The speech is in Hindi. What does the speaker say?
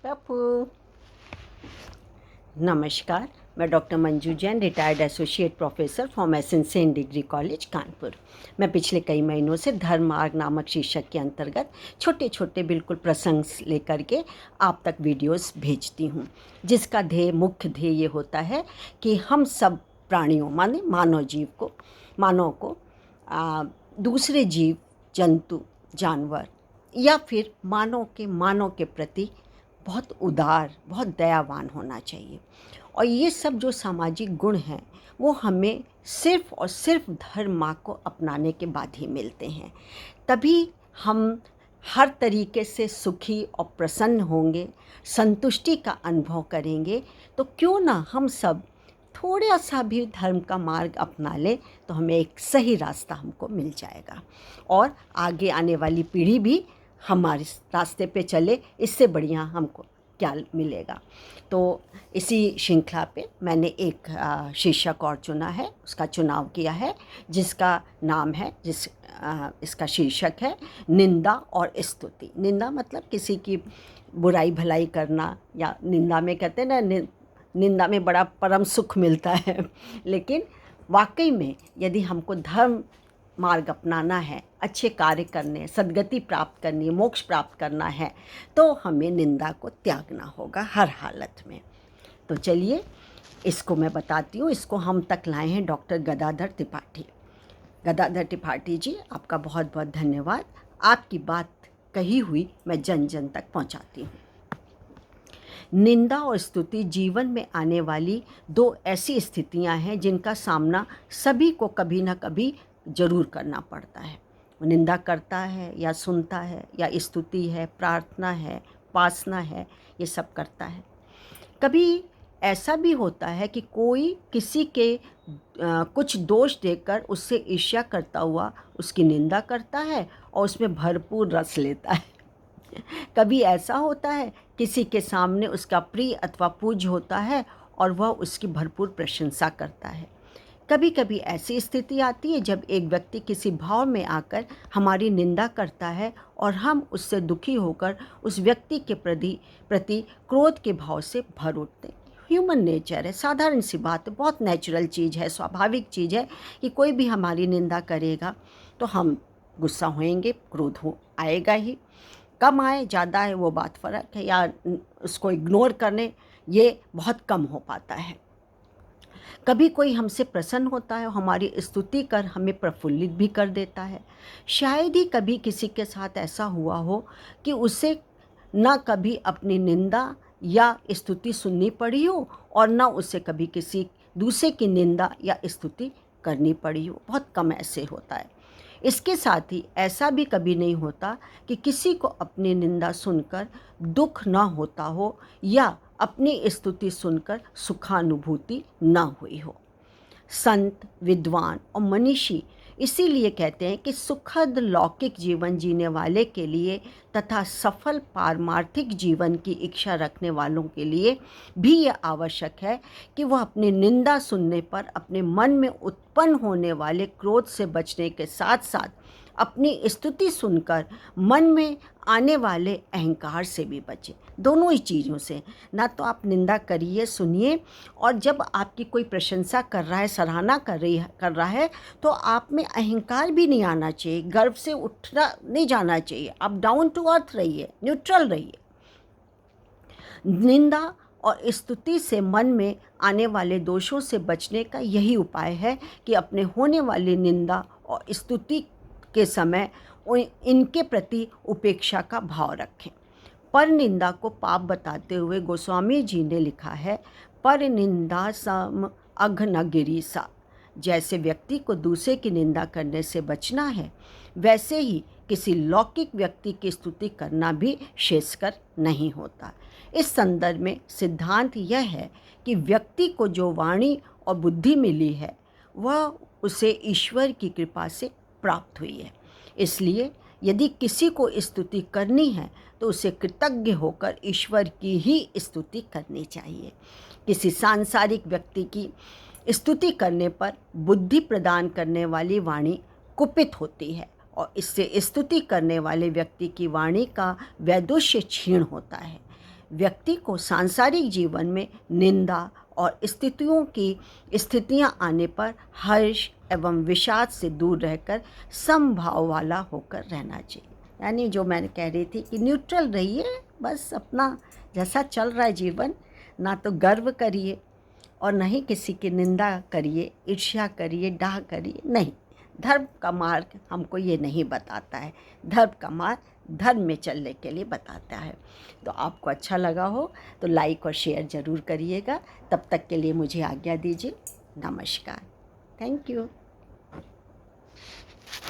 टपू। नमस्कार, मैं doctor Manju Jain, retired associate professor फॉर्मेसन सेन डिग्री कॉलेज कानपुर। मैं पिछले कई महीनों से धर्म मार्ग नामक शीर्षक के अंतर्गत छोटे छोटे बिल्कुल प्रसंग लेकर के आप तक वीडियोस भेजती हूँ, जिसका मुख्य ध्येय ये होता है कि हम सब प्राणियों माने मानव को दूसरे जीव, जंतु, जानवर या फिर मानव के प्रति बहुत उदार, बहुत दयावान होना चाहिए। और ये सब जो सामाजिक गुण हैं वो हमें सिर्फ़ और सिर्फ धर्म मार्ग को अपनाने के बाद ही मिलते हैं। तभी हम हर तरीके से सुखी और प्रसन्न होंगे, संतुष्टि का अनुभव करेंगे। तो क्यों ना हम सब थोड़ा सा भी धर्म का मार्ग अपना लें, तो हमें एक सही रास्ता हमको मिल जाएगा और आगे आने वाली पीढ़ी भी हमारे रास्ते पे चले। इससे बढ़िया हमको क्या मिलेगा। तो इसी श्रृंखला पे मैंने एक शीर्षक और चुना है, उसका चुनाव किया है, जिसका नाम है इसका शीर्षक है निंदा और स्तुति। निंदा मतलब किसी की बुराई भलाई करना, या निंदा में कहते हैं ना, निंदा में बड़ा परम सुख मिलता है। लेकिन वाकई में यदि हमको धर्म मार्ग अपनाना है, अच्छे कार्य करने, सद्गति प्राप्त करनी है, मोक्ष प्राप्त करना है, तो हमें निंदा को त्यागना होगा हर हालत में। तो चलिए इसको मैं बताती हूँ। इसको हम तक लाए हैं डॉक्टर गदाधर त्रिपाठी। गदाधर त्रिपाठी जी, आपका बहुत बहुत धन्यवाद। आपकी बात कही हुई मैं जन जन तक पहुँचाती हूँ। निंदा और स्तुति जीवन में आने वाली दो ऐसी स्थितियाँ हैं जिनका सामना सभी को कभी ना कभी ज़रूर करना पड़ता है। निंदा करता है या सुनता है, या स्तुति है, प्रार्थना है, उपासना है, ये सब करता है। कभी ऐसा भी होता है कि कोई किसी के कुछ दोष देखकर उससे ईर्ष्या करता हुआ उसकी निंदा करता है और उसमें भरपूर रस लेता है। कभी ऐसा होता है किसी के सामने उसका प्रिय अथवा पूज्य होता है और वह उसकी भरपूर प्रशंसा करता है। कभी कभी ऐसी स्थिति आती है जब एक व्यक्ति किसी भाव में आकर हमारी निंदा करता है और हम उससे दुखी होकर उस व्यक्ति के प्रति क्रोध के भाव से भर उठते हैं। ह्यूमन नेचर है, साधारण सी बात है, बहुत नेचुरल चीज़ है, स्वाभाविक चीज़ है कि कोई भी हमारी निंदा करेगा तो हम गुस्सा होएंगे, क्रोध आएगा ही। कम आए ज़्यादा है वो बात फ़र्क है, या उसको इग्नोर करने ये बहुत कम हो पाता है। कभी कोई हमसे प्रसन्न होता है और हमारी स्तुति कर हमें प्रफुल्लित भी कर देता है। शायद ही कभी किसी के साथ ऐसा हुआ हो कि उसे ना कभी अपनी निंदा या स्तुति सुननी पड़ी हो और ना उसे कभी किसी दूसरे की निंदा या स्तुति करनी पड़ी हो। बहुत कम ऐसे होता है। इसके साथ ही ऐसा भी कभी नहीं होता कि किसी को अपनी निंदा सुनकर दुख ना होता हो या अपनी स्तुति सुनकर सुखानुभूति ना हुई हो। संत, विद्वान और मनीषी इसीलिए कहते हैं कि सुखद लौकिक जीवन जीने वाले के लिए तथा सफल पारमार्थिक जीवन की इच्छा रखने वालों के लिए भी यह आवश्यक है कि वह अपनी निंदा सुनने पर अपने मन में उत्पन्न होने वाले क्रोध से बचने के साथ साथ अपनी स्तुति सुनकर मन में आने वाले अहंकार से भी बचे। दोनों ही चीज़ों से। ना तो आप निंदा करिए, सुनिए, और जब आपकी कोई प्रशंसा कर रहा है, सराहना कर रहा है, तो आप में अहंकार भी नहीं आना चाहिए, गर्व से उठना नहीं जाना चाहिए। आप डाउन टू अर्थ रहिए, न्यूट्रल रहिए। निंदा और स्तुति से मन में आने वाले दोषों से बचने का यही उपाय है कि अपने होने वाली निंदा और स्तुति के समय इनके प्रति उपेक्षा का भाव रखें। पर निंदा को पाप बताते हुए गोस्वामी जी ने लिखा है, पर निंदा सम अघ न गिरीसा। जैसे व्यक्ति को दूसरे की निंदा करने से बचना है, वैसे ही किसी लौकिक व्यक्ति की स्तुति करना भी श्रेयस्कर नहीं होता। इस संदर्भ में सिद्धांत यह है कि व्यक्ति को जो वाणी और बुद्धि मिली है वह उसे ईश्वर की कृपा से प्राप्त हुई है। इसलिए यदि किसी को स्तुति करनी है तो उसे कृतज्ञ होकर ईश्वर की ही स्तुति करनी चाहिए। किसी सांसारिक व्यक्ति की स्तुति करने पर बुद्धि प्रदान करने वाली वाणी कुपित होती है और इससे स्तुति करने वाले व्यक्ति की वाणी का वैदुष्य क्षीण होता है। व्यक्ति को सांसारिक जीवन में निंदा और स्थितियाँ आने पर हर्ष एवं विषाद से दूर रहकर समभाव वाला होकर रहना चाहिए। यानी जो मैंने कह रही थी कि न्यूट्रल रहिए, बस अपना जैसा चल रहा है जीवन, ना तो गर्व करिए और न ही किसी की निंदा करिए, ईर्ष्या करिए, डाह करिए, नहीं। धर्म का मार्ग हमको ये नहीं बताता है, धर्म का मार्ग धर्म में चलने के लिए बताता है। तो आपको अच्छा लगा हो तो लाइक और शेयर ज़रूर करिएगा। तब तक के लिए मुझे आज्ञा दीजिए। नमस्कार। Thank you.